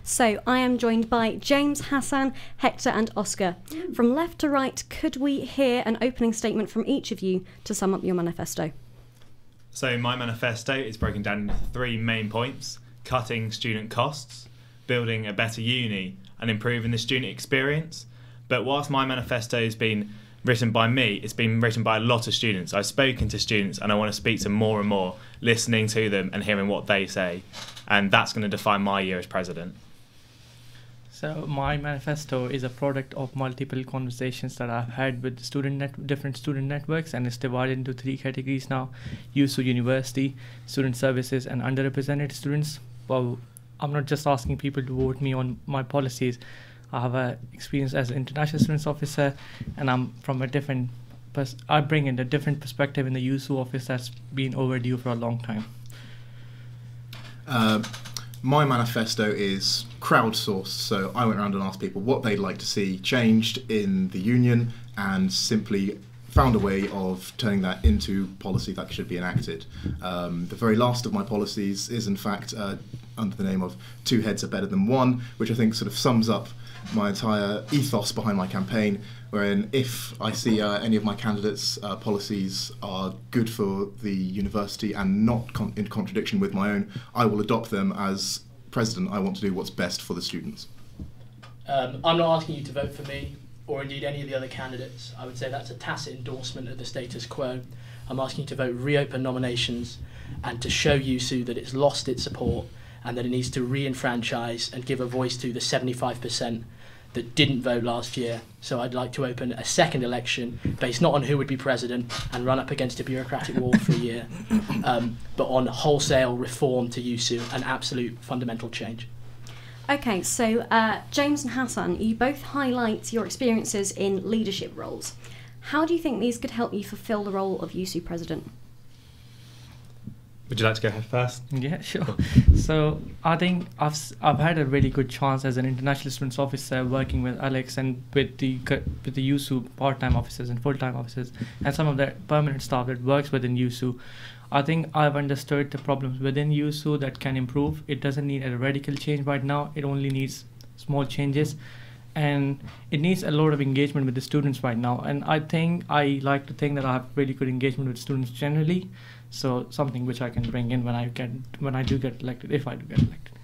So I am joined by James, Hassan, Hector and Oscar. From left to right, could we hear an opening statement from each of you to sum up your manifesto? So my manifesto is broken down into 3 main points: cutting student costs, building a better uni and improving the student experience. But whilst my manifesto has been written by me, it's been written by a lot of students. I've spoken to students and I want to speak to more and more, listening to them and hearing what they say. And that's going to define my year as president. So my manifesto is a product of multiple conversations that I've had with different student networks, and it's divided into 3 categories now: USU University, student services and underrepresented students. Well, I'm not just asking people to vote me on my policies. I have a experience as an international students officer, and I'm from a different I bring in a different perspective in the USU office that's been overdue for a long time. My manifesto is crowdsourced, so I went around and asked people what they'd like to see changed in the union and simply found a way of turning that into policy that should be enacted. The very last of my policies is in fact under the name of 2 heads are better than 1, which I think sort of sums up my entire ethos behind my campaign, wherein if I see any of my candidates' policies are good for the university and not in contradiction with my own, I will adopt them. As president, I want to do what's best for the students. I'm not asking you to vote for me or indeed any of the other candidates. I would say that's a tacit endorsement of the status quo. I'm asking you to vote reopen nominations and to show USU that it's lost its support and that it needs to re-enfranchise and give a voice to the 75% that didn't vote last year. So I'd like to open a second election based not on who would be president and run up against a bureaucratic wall for a year, but on wholesale reform to USU and absolute fundamental change. Okay, so James and Hassan, you both highlight your experiences in leadership roles. How do you think these could help you fulfil the role of USU president? Would you like to go ahead first? Yeah, sure. So I think I've had a really good chance as an international students officer working with Alex and with the USU part-time officers and full-time officers and some of the permanent staff that works within USU. I think I've understood the problems within USU that can improve. It doesn't need a radical change right now. It only needs small changes. And it needs a lot of engagement with the students right now. And I like to think that I have really good engagement with students generally. So something which I can bring in when I do get elected, if I do get elected.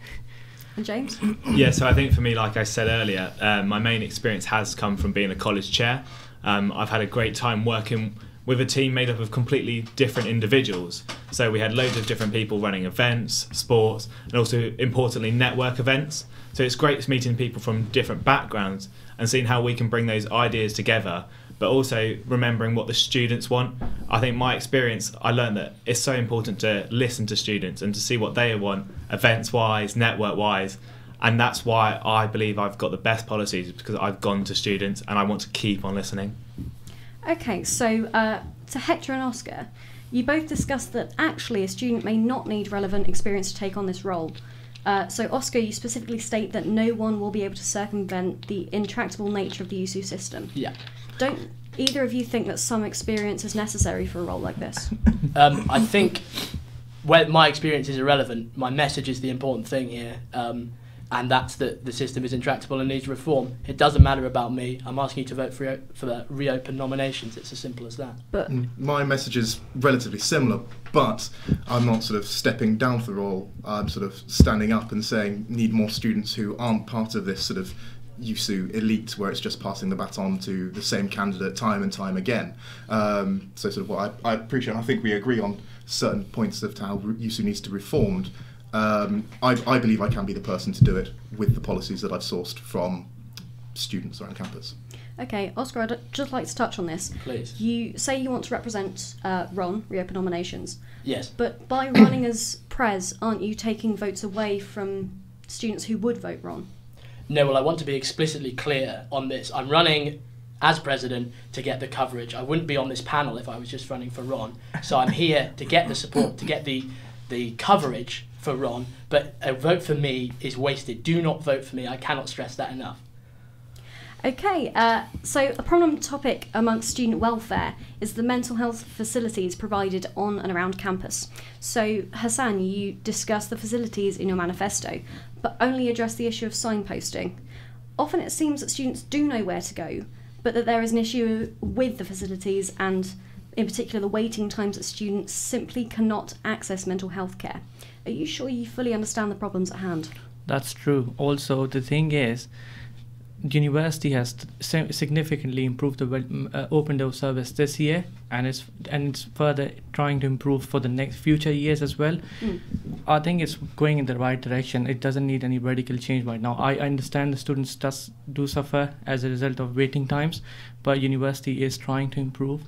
And James? Yeah, so I think for me, like I said earlier, my main experience has come from being a college chair. I've had a great time working with a team made up of completely different individuals. So we had loads of different people running events, sports, and also, importantly, network events. So it's great meeting people from different backgrounds and seeing how we can bring those ideas together, but also remembering what the students want. I think my experience, I learned that it's so important to listen to students and to see what they want, events-wise, network-wise, and that's why I believe I've got the best policies, because I've gone to students and I want to keep on listening. Okay, so to Hector and Oscar, you both discussed that actually a student may not need relevant experience to take on this role. So Oscar, you specifically state that no one will be able to circumvent the intractable nature of the USU system. Yeah. Don't either of you think that some experience is necessary for a role like this? I think where my experience is irrelevant, my message is the important thing here. And that's that the system is intractable and needs reform. It doesn't matter about me. I'm asking you to vote for the reopen nominations. It's as simple as that. But my message is relatively similar, but I'm not sort of stepping down for the role. I'm sort of standing up and saying need more students who aren't part of this sort of USU elite where it's just passing the baton to the same candidate time and time again. So sort of what I appreciate, and I think we agree on certain points of how USU needs to be reformed. I believe I can be the person to do it with the policies that I've sourced from students around campus. okay, Oscar, I'd just like to touch on this. Please. You say you want to represent Ron, reopen nominations. Yes. But by running as Pres, aren't you taking votes away from students who would vote Ron? No, well, I want to be explicitly clear on this. I'm running as president to get the coverage. I wouldn't be on this panel if I was just running for Ron. So I'm here to get the support, to get the coverage for Ron, but a vote for me is wasted. Do not vote for me. I cannot stress that enough. Okay, so a prominent topic amongst student welfare is the mental health facilities provided on and around campus. So, Hassan, you discuss the facilities in your manifesto, but only address the issue of signposting. Often it seems that students do know where to go, but that there is an issue with the facilities and, in particular, the waiting times that students simply cannot access mental health care. Are you sure you fully understand the problems at hand? That's true. Also, the thing is, the university has significantly improved the open door service this year, and it's further trying to improve for the next future years as well. I think it's going in the right direction. It doesn't need any radical change right now. I understand the students do suffer as a result of waiting times, but university is trying to improve.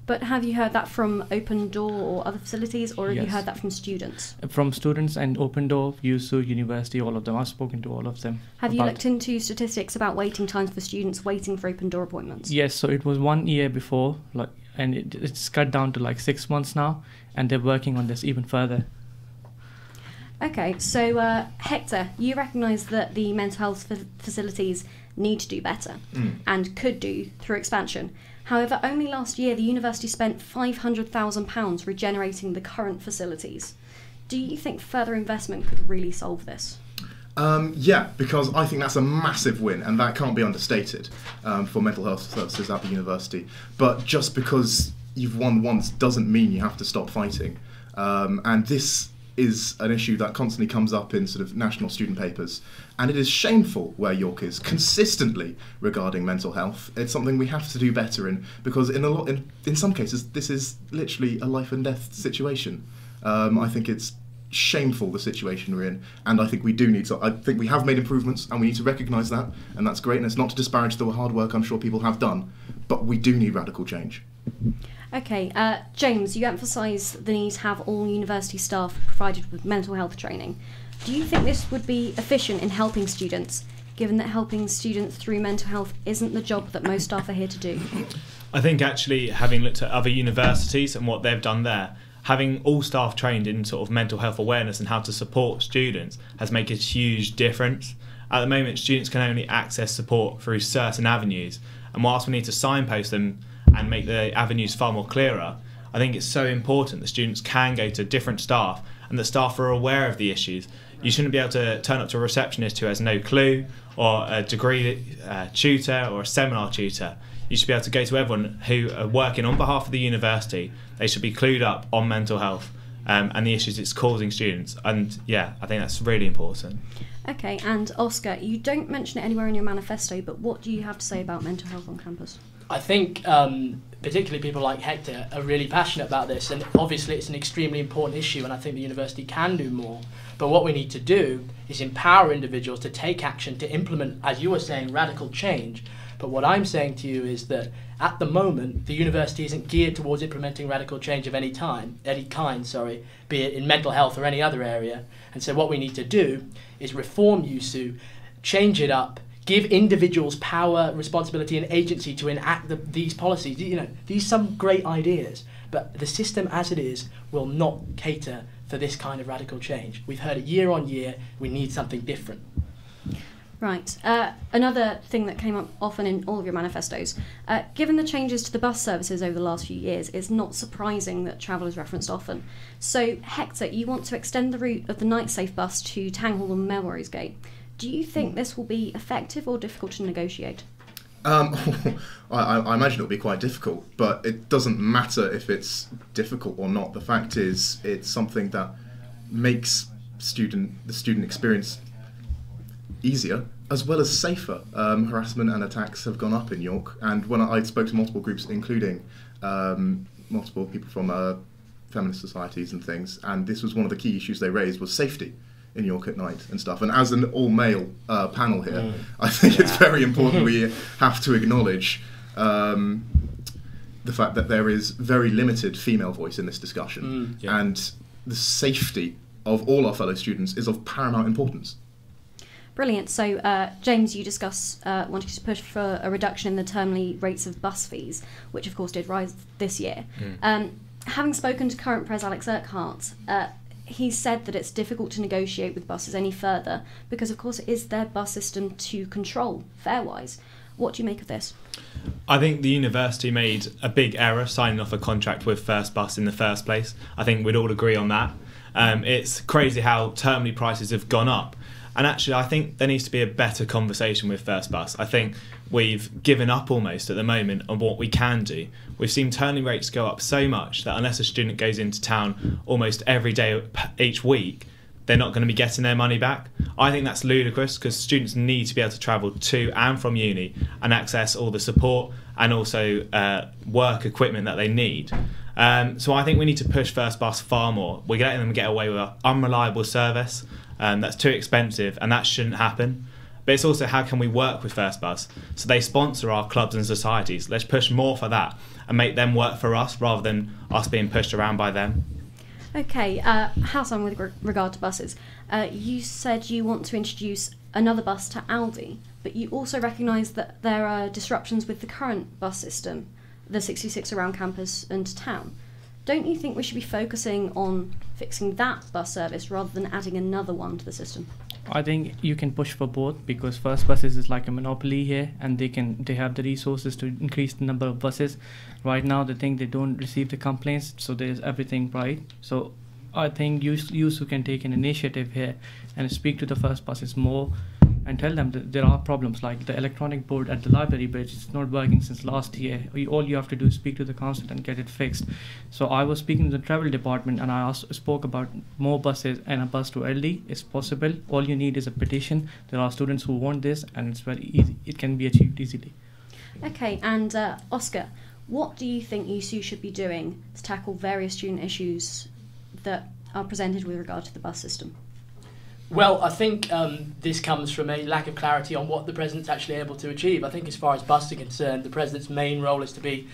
But have you heard that from Open Door or other facilities, or have you Yes. heard that from students? From students and Open Door, USU, university, all of them. I've spoken to all of them. Have you about- looked into statistics about waiting times for students waiting for Open Door appointments? Yes, so it was 1 year before, and it's cut down to 6 months now, and they're working on this even further. Okay, so Hector, you recognise that the mental health facilities need to do better and could do through expansion. However, only last year the university spent £500,000 regenerating the current facilities. Do you think further investment could really solve this? Yeah, because I think that's a massive win, and that can't be understated for mental health services at the university. But just because you've won once doesn't mean you have to stop fighting. And this is an issue that constantly comes up in sort of national student papers, and it is shameful where York is consistently regarding mental health. It's something we have to do better in, because in some cases this is literally a life and death situation. I think it's shameful the situation we're in, and I think we do need to. I think we have made improvements, and we need to recognise that, and that's great. And it's not to disparage the hard work I'm sure people have done, but we do need radical change. Okay, James, you emphasise the need to have all university staff provided with mental health training. Do you think this would be efficient in helping students, given that helping students through mental health isn't the job that most staff are here to do? I think actually, having looked at other universities and what they've done there, having all staff trained in sort of mental health awareness and how to support students has made a huge difference. At the moment, students can only access support through certain avenues, and whilst we need to signpost them and make the avenues far more clearer, I think it's so important that students can go to different staff and that staff are aware of the issues. You shouldn't be able to turn up to a receptionist who has no clue, or a degree tutor or a seminar tutor. You should be able to go to everyone who are working on behalf of the university. They should be clued up on mental health and the issues it's causing students. And yeah, I think that's really important. Okay, and Oscar, you don't mention it anywhere in your manifesto, but what do you have to say about mental health on campus? I think particularly people like Hector are really passionate about this, and obviously it's an extremely important issue, and I think the university can do more. But what we need to do is empower individuals to take action, to implement, as you were saying, radical change. But what I'm saying to you is that at the moment, the university isn't geared towards implementing radical change of any kind, be it in mental health or any other area. And so what we need to do is reform USU, change it up, give individuals power, responsibility and agency to enact these policies. These are some great ideas, but the system as it is will not cater for this kind of radical change. We've heard it year on year. We need something different. Right. Another thing that came up often in all of your manifestos, given the changes to the bus services over the last few years, it's not surprising that travel is referenced often. So, Hector, you want to extend the route of the Night Safe bus to Tanghall and Melrose Gate. Do you think this will be effective or difficult to negotiate? I imagine it'll be quite difficult, but it doesn't matter if it's difficult or not. The fact is, it's something that makes the student experience easier as well as safer. Harassment and attacks have gone up in York, and when I spoke to multiple groups, including multiple people from feminist societies and things, and this was one of the key issues they raised was safety in York at night and stuff. And as an all-male panel here, I think it's very important we have to acknowledge the fact that there is very limited female voice in this discussion, and the safety of all our fellow students is of paramount importance. Brilliant. So, James, you discuss wanting to push for a reduction in the termly rates of bus fees, which of course did rise this year. Having spoken to current Pres Alex Urquhart, he said that it's difficult to negotiate with buses any further because, of course, it is their bus system to control fare-wise. What do you make of this? I think the university made a big error signing off a contract with First Bus in the first place. I think we'd all agree on that. It's crazy how termly prices have gone up. And actually, I think there needs to be a better conversation with First Bus. I think we've given up almost at the moment on what we can do. We've seen termly rates go up so much that unless a student goes into town almost every day each week, they're not going to be getting their money back. I think that's ludicrous because students need to be able to travel to and from uni and access all the support and also work equipment that they need. So I think we need to push First Bus far more. We're letting them get away with an unreliable service that's too expensive, and that shouldn't happen. But it's also how can we work with First Bus so they sponsor our clubs and societies. Let's push more for that and make them work for us rather than us being pushed around by them. Okay, Hassan, with regard to buses, you said you want to introduce another bus to Aldi, but you also recognise that there are disruptions with the current bus system, the 66 around campus and town. Don't you think we should be focusing on fixing that bus service rather than adding another one to the system? I think you can push for both because First Buses is like a monopoly here, and they have the resources to increase the number of buses. Right now, they think they don't receive the complaints, so there's everything right. So I think you can take an initiative here and speak to the First Buses more and tell them that there are problems like the electronic board at the library bridge is not working since last year. All you have to do is speak to the council and get it fixed. So I was speaking to the travel department and I also spoke about more buses and a bus to LD. It's possible. All you need is a petition. There are students who want this and it's very easy. It can be achieved easily. Okay, and Oscar, what do you think USU should be doing to tackle various student issues that are presented with regard to the bus system? Well, I think this comes from a lack of clarity on what the President's actually able to achieve. I think as far as buses are concerned, the President's main role is to be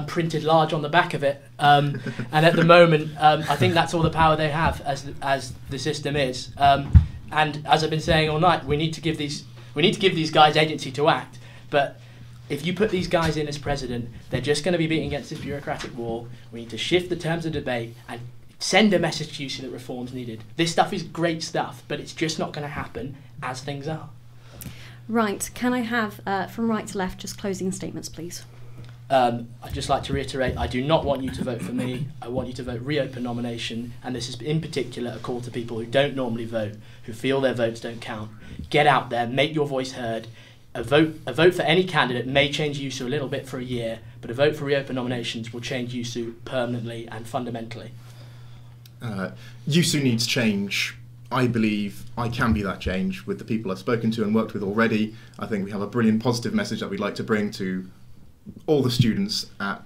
printed large on the back of it. And at the moment, I think that's all the power they have as the system is. And as I've been saying all night, we need to give these guys agency to act. But if you put these guys in as President, they're just going to be beating against this bureaucratic wall. We need to shift the terms of debate and send a message to UC that reform's needed. This stuff is great stuff, but it's just not going to happen as things are. Right, can I have, from right to left, just closing statements, please? I'd just like to reiterate, I do not want you to vote for me. I want you to vote reopen nomination, and this is in particular a call to people who don't normally vote, who feel their votes don't count. Get out there, make your voice heard. A vote for any candidate may change USU a little bit for a year, but a vote for reopen nominations will change USU permanently and fundamentally. USU needs change. I believe I can be that change with the people I've spoken to and worked with already. I think we have a brilliant positive message that we'd like to bring to all the students at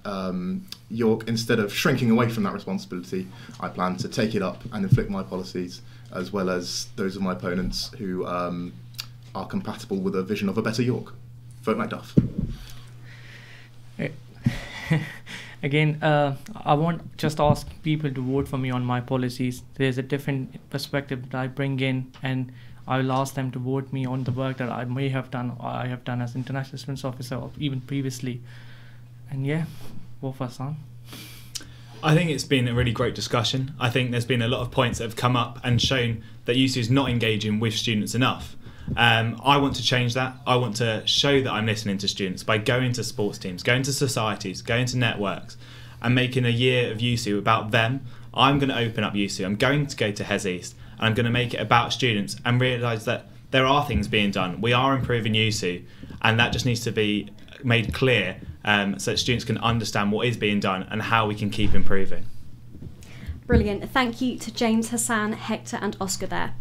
York. Instead of shrinking away from that responsibility, I plan to take it up and inflict my policies, as well as those of my opponents who are compatible with a vision of a better York. Vote Macduff. Again, I won't just ask people to vote for me on my policies. There's a different perspective that I bring in, and I will ask them to vote me on the work that I may have done, or I have done as international students officer, or even previously. And yeah, vote for Hassan. I think it's been a really great discussion. I think there's been a lot of points that have come up and shown that USU is not engaging with students enough. I want to change that. I want to show that I'm listening to students by going to sports teams, going to societies, going to networks, and making a year of USU about them. I'm going to open up USU. I'm going to go to Hes East, and I'm going to make it about students and realise that there are things being done. We are improving USU, and that just needs to be made clear so that students can understand what is being done and how we can keep improving. Brilliant. Thank you to James, Hassan, Hector and Oscar there.